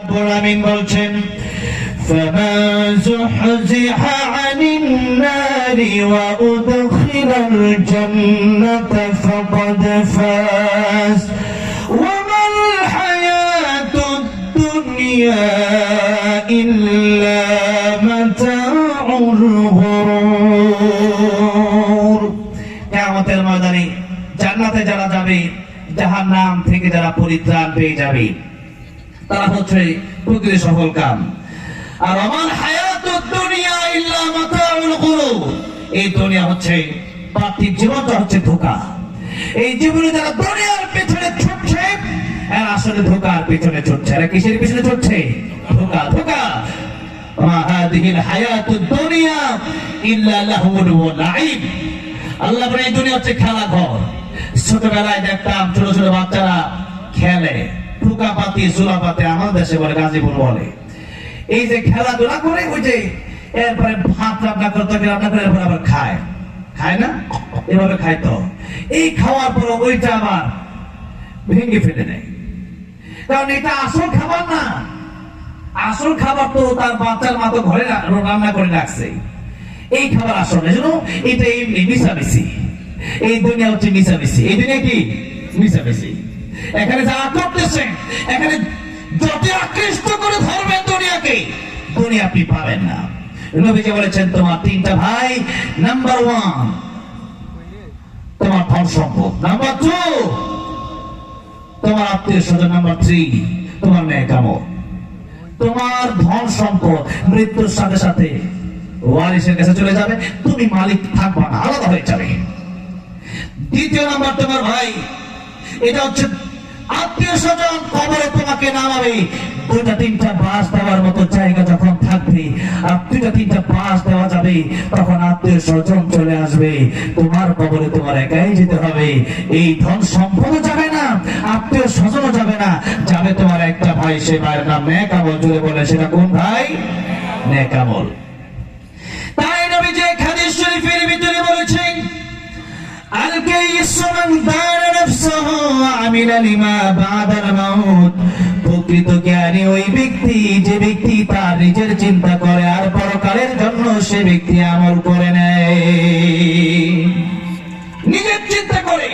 আমিন বলছেন فَمَنْ زُحْزِحَ عَنِ النَّارِ وَأُدْخِلَ الْجَنَّةَ فَقَدْ فَازَ وَمَا الْحَيَاةُ الدُّنْيَا إِلَّا مَتَاعُ الْغُرُورِ। কিয়ামতের ময়দানে জান্নাতে যারা যাবে, জাহান্নাম থেকে যারা পরিত্রাণ পেয়ে যাবে, তারা হচ্ছে প্রকৃত সফল কাম। আর আমার হায়াতুদ দুনিয়া ইল্লা মাতাউল গুরুর, এই দুনিয়া হচ্ছে পার্থিব জীবনটা হচ্ছে ধোঁকা। এই জীবনে যারা দুনিয়ার পেছনে ছুটছে, এরা আসলে ধোঁকার পেছনে ছুটছে। এরা কিসের পেছনে ছুটছে? ধোঁকা। ধোঁকা। মা হাদিহিল হায়াতুদ দুনিয়া ইল্লা লাহুন ওয়া লাইব। আল্লাহ বলে এই দুনিয়া হচ্ছে খেলাঘর। ছোটবেলায় দেখতাম ছোট ছোট বাচ্চারা খেলে, ঠুকা পাতি চুলা পাতে, আমাদের দেশে বলে গাজীপুর বলে। এই যে খেলাধুলা করে, ওই যে এরপরে ভাত রান্না করতে রান্না করে এরপরে আবার খায় না, এভাবে খায়। তো এই খাওয়ার পর ওইটা আবার ভেঙে ফেলে দেয়, কারণ এটা আসল খাবার না। আসল খাবার তো তার বাচ্চার মা তো ঘরে রান্না করে রাখছে, এই খাবার আসল না। শুনো, এটা এমনি মিশামিশি। এই দুনিয়া হচ্ছে মিশামিশি। এই দুনিয়া কি মিশামিশি। এখানে যারা করতেছেন, এখানে যত আকৃষ্ট করে ধরবেন দুনিয়াকে, দুনিয়া আপনি পাবেন না। নবীজি বলেছেন তোমার তিনটা ভাই, নাম্বার 1 তোমার ধন সম্পদ, নাম্বার 2 তোমার আত্মীয় স্বজন, নাম্বার 3 তোমার নেক আমল। তোমার ধন সম্পদ মৃত্যুর সাথে সাথে ওয়ারিসের কাছে চলে যাবে, তুমি মালিক থাকবা না, আলাদা হয়ে যাবে। দ্বিতীয় নাম্বার তোমার ভাই, এটা হচ্ছে আত্মীয় স্বজন, কবরে তোমাকে নামাবে। 2-3টা বাস দেওয়ার মতো জায়গা যখন থাকবে, আর 2-3টা বাস দেওয়া যাবে, তখন আত্মীয় স্বজন চলে আসবে, তোমার কবরে তোমার একাই যেতে হবে। এই ধন সম্পদও যাবে না, আত্মীয় স্বজনও যাবে না, যাবে তোমার একটা ভাই, সে ভাইয়ের নাম নেক আমল। জুড়ে বলে সেটা কোন ভাই? নেক আমল। তাই নবী যে হাদিস শরীফের ভিতরে বলেছেন, আল-কাইয়িসু মান দানা নাফসাহু ওয়া আমিলা লিমা বাদাল মাউত। প্রকৃত জ্ঞানী ওই ব্যক্তি, যে ব্যক্তি তার নিজের চিন্তা করে আর পরকালের জন্য সে ব্যক্তি আমল করে নেয়। নিজের চিন্তা করে